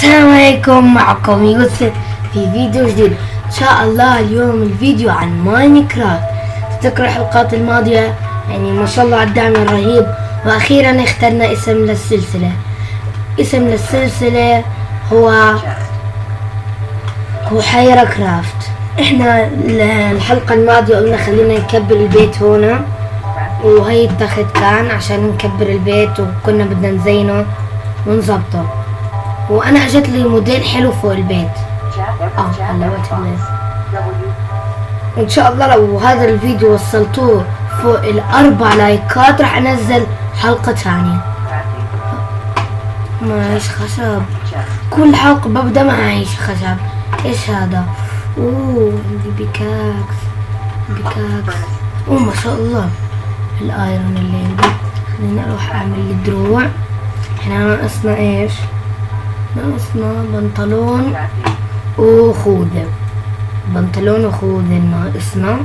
السلام عليكم، معكم يوسف في فيديو جديد ان شاء الله. اليوم الفيديو عن ماينكرافت. تذكر الحلقات الماضية، يعني ما شاء الله على الدعم الرهيب، واخيرا اخترنا اسم للسلسلة. اسم للسلسلة هو حيرة كرافت. احنا الحلقة الماضية قلنا خلينا نكبر البيت هنا، وهي التخت كان عشان نكبر البيت، وكنا بدنا نزينه ونظبطه. وانا اجت لي موديل حلو فوق البيت. هلا وقت الليل. وان شاء الله لو هذا الفيديو وصلتوه فوق ال4 لايكات راح انزل حلقة ثانية. معيش خشب، كل حلقة ببدأ معيش خشب. ايش هذا؟ عندي بيكاكس. ما شاء الله الايرون اللي عندي. خليني اروح اعمل الدروع. احنا ناقصنا ايش؟ ناقصنا بنطلون وخوذة. بنطلون وخوذة ناقصنا.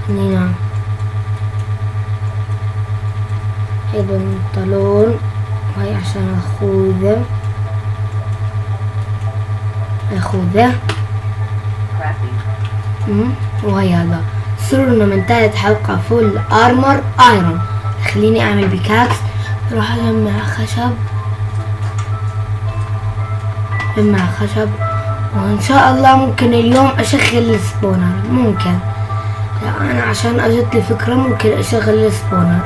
خلينا هاي بنطلون، وهي عشان الخوذة. وهي هذا. صرنا من ثالث حلقة فول ارمر ايرون. خليني اعمل بيكاكس. اروح اجمع خشب، وان شاء الله ممكن اليوم اشغل السبونر. ممكن انا عشان اجت لي فكرة ممكن اشغل السبونر.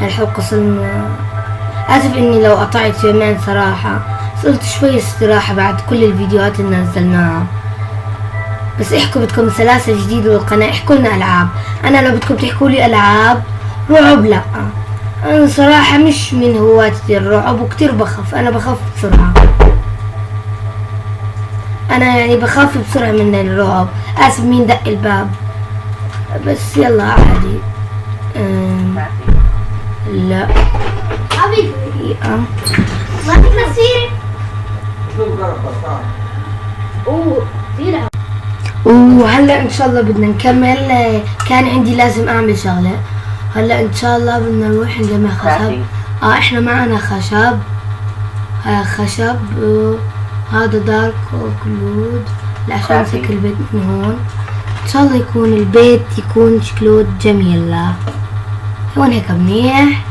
الحلقة صرنا اسف اني لو قطعت يومين صراحة، صرت شوي استراحة بعد كل الفيديوهات اللي نزلناها. بس احكوا بدكم سلاسل جديدة بالقناة، احكوا لنا العاب. انا لو بدكم تحكوا لي العاب رعب، لا انا صراحة مش من هواة الرعب، وكتير بخاف. انا بخاف بسرعة. انا يعني بخاف بسرعة من الرعب. اسف مين دق الباب؟ بس يلا عادي. لا حبيبي ما تكسير. وهلا ان شاء الله بدنا نكمل. كان عندي لازم اعمل شغلة. هلا ان شاء الله بدنا نروح نجمع خشب. احنا معنا خشب. هذا دارك اوكلود عشان نسكر البيت من هون. ان شاء الله يكون البيت يكون شكله جميل. هون هيك منيح.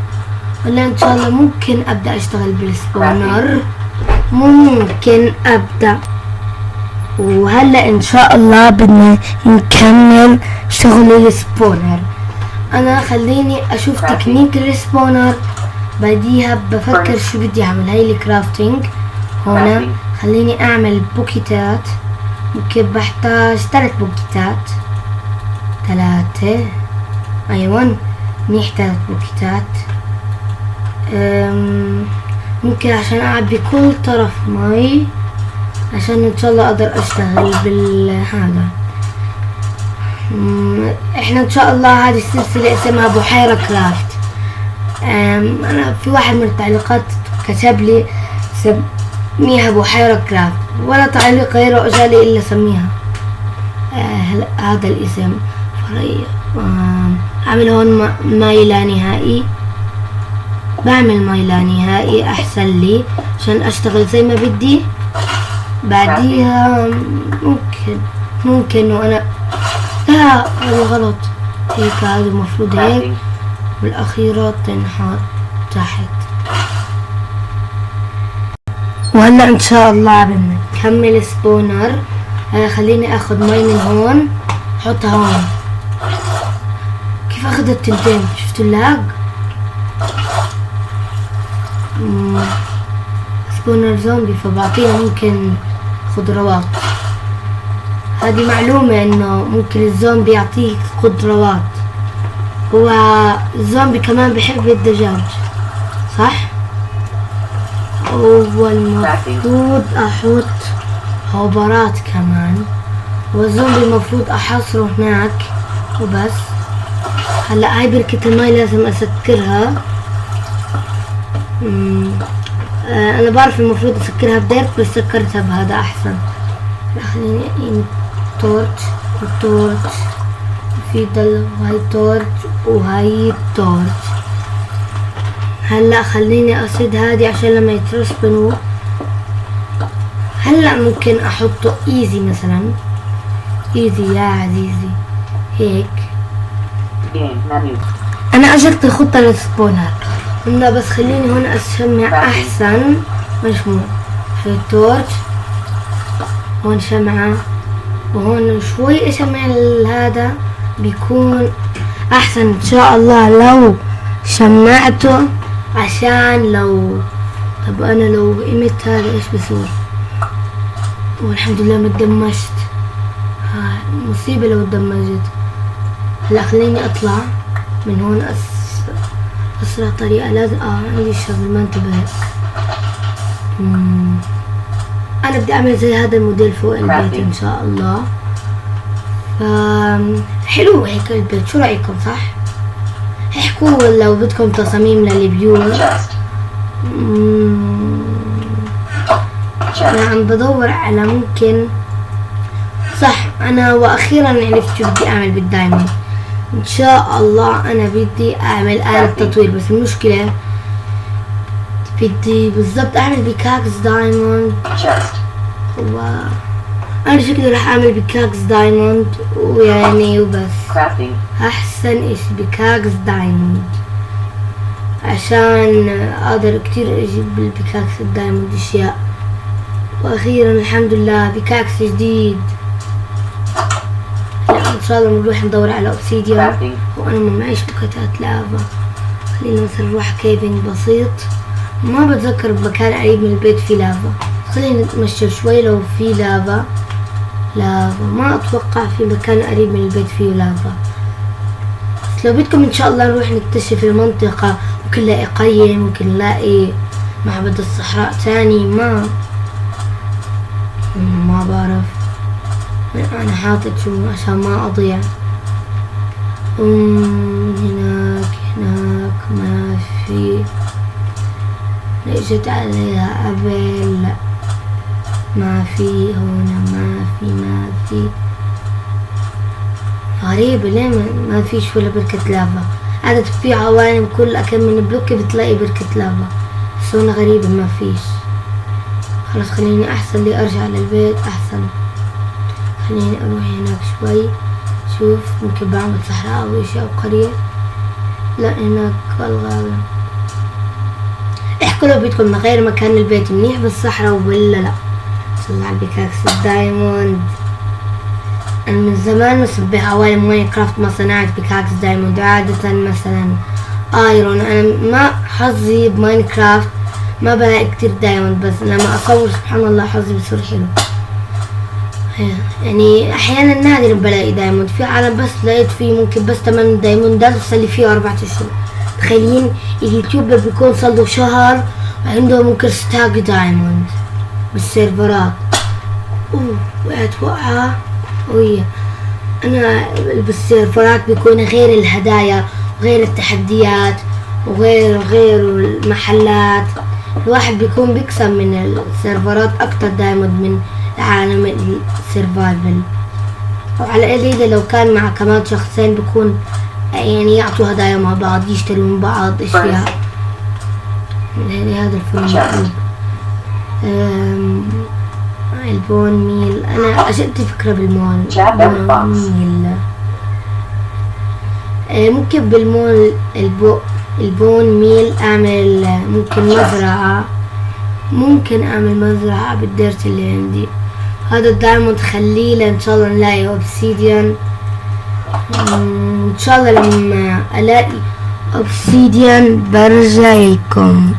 ولا ان شاء الله ممكن ابدا اشتغل بالسبونر. ممكن ابدا. وهلا ان شاء الله بدنا نكمل شغل السبونر. انا خليني اشوف تكنيك السبونر، بعديها بفكر شو بدي اعمل. هاي الكرافتنج هنا. خليني اعمل بوكيتات. ممكن بحتاج 3 بوكيتات. 3 ايوه منيح. 3 بوكيتات. ممكن عشان اعبي كل طرف مي، عشان ان شاء الله اقدر اشتغل بالهذا. احنا ان شاء الله هذه السلسلة اسمها بحيرة كرافت. انا في واحد من التعليقات كتب لي سميها بحيرة كرافت، ولا تعليق غيره اجالي الا سميها هذا الاسم. اعمل هون ماي لا نهائي. بعمل ماي لا نهائي احسن لي عشان اشتغل زي ما بدي. بعديها ممكن وانا لا هذا غلط. هيك هذا المفروض هيك، والاخيرة تنحط تحت. وهلا ان شاء الله بدنا نكمل سبونر. خليني اخذ مي من هون حطها هون. كيف اخذت تنتين؟ شفتوا اللاج؟ سبونر زومبي فبعطيها ممكن خضروات. هذه معلومة انه ممكن الزومبي يعطيك خضروات. هو الزومبي كمان بحب الدجاج صح؟ هو المفروض احط هوبرات كمان، والزومبي المفروض احصره هناك وبس. هلا هاي بركة المي لازم اسكرها. انا بعرف المفروض اسكرها بديرك، بس سكرتها بهذا احسن. خليني تورت في ضل. وهي تورت وهي تورت. هلا خليني اصيد هادي عشان لما يترش بنور. هلا ممكن احطه ايزي مثلا، ايزي يا عزيزي هيك. انا اجلت الخطة للسبونر هنا، بس خليني هون اشمع احسن. مشموع هي تورش، هون شمعة، وهون شوي اشمع هذا بيكون احسن ان شاء الله لو شمعته، عشان لو طب انا لو قمت هذا ايش بصير؟ والحمد لله ما تدمجت، مصيبة لو تدمجت. هلا خليني اطلع من هون اسرع طريقة. لازم عندي شغل ما انتبهت. انا بدي اعمل زي هذا الموديل فوق البيت ان شاء الله. حلو هيك البيت، شو رايكم؟ صح؟ احكوا لو بدكم تصاميم للبيوت. انا عم بدور على ممكن صح. انا واخيرا عرفت شو بدي اعمل بالدايموند ان شاء الله. انا بدي اعمل آلة تطوير، بس المشكلة بدي بالضبط اعمل بيكاكس دايموند. انا شكلي راح اعمل بيكاكس دايموند ويعني وبس. احسن اشي بيكاكس دايموند عشان اقدر كتير اجيب بالبيكاكس الدايموند اشياء. واخيرا الحمد لله بيكاكس جديد. ان شاء الله بنروح ندور على اوبسيديان، وانا ما معيش بكتات لافا. خلينا مثلا نروح كيفنج بسيط. ما بتذكر بمكان قريب من البيت في لافا. خلينا نتمشى شوي لو في لافا. ما اتوقع في مكان قريب من البيت فيه لافا. بس لو بدكم ان شاء الله نروح نكتشف المنطقة، ممكن نلاقي قرية، ممكن نلاقي معبد الصحراء تاني. ما بعرف. انا حاطط شو عشان ما اضيع. هناك ما في. اجت عليها قبل. لا ما في هنا. ما في غريبة ليه ما فيش ولا بركة لافا. عادة في عوالم كل كم من بلوك بتلاقي بركة لافا، بس هنا غريبة ما فيش. خلاص خليني احسن لي ارجع للبيت احسن. خليني اروح هناك شوي شوف ممكن بعمل صحراء او اشي او قرية. لا هناك الغابة. احكوا لو بدكم نغير مكان البيت منيح بالصحراء ولا لا. صلى على البيكاكس الدايموند. انا من زمان مسبح عوالم ماينكرافت، ما صنعت بيكاكس دايموند. عادة مثلا ايرون. انا ما حظي بماينكرافت ما بلاقي كتير دايموند، بس لما اصور سبحان الله حظي بصير حلو. يعني احيانا نادر بلاقي دايموند. في عالم بس لقيت فيه ممكن بس 8 دايموندات وصلي فيه 4 اشهر. تخيلين اليوتيوبر بيكون صار له شهر وعنده ممكن ستاك دايموند بالسيرفرات. وقعت وقعة قوية. انا بالسيرفرات بيكون غير الهدايا وغير التحديات وغير المحلات. الواحد بيكون بيكسب من السيرفرات اكتر دايموند من عالم السيرفايفل. وعلى القليل لو كان مع كمان شخصين بيكون يعني يعطوا هدايا مع بعض، يشتروا من بعض اشياء. هذا الفيلم البون ميل. انا اجت فكرة بالمون ميل. ممكن بالمون البون ميل اعمل ممكن مزرعة. ممكن اعمل مزرعة بالديرت اللي عندي. هذا الدايموند خليه ان شاء الله نلاقي اوبسيديان. ان شاء الله لما الاقي اوبسيديان برجع لكم.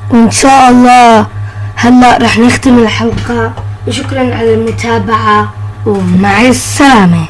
وان شاء الله هلا رح نختم الحلقة، وشكرا على المتابعة ومع السلامة.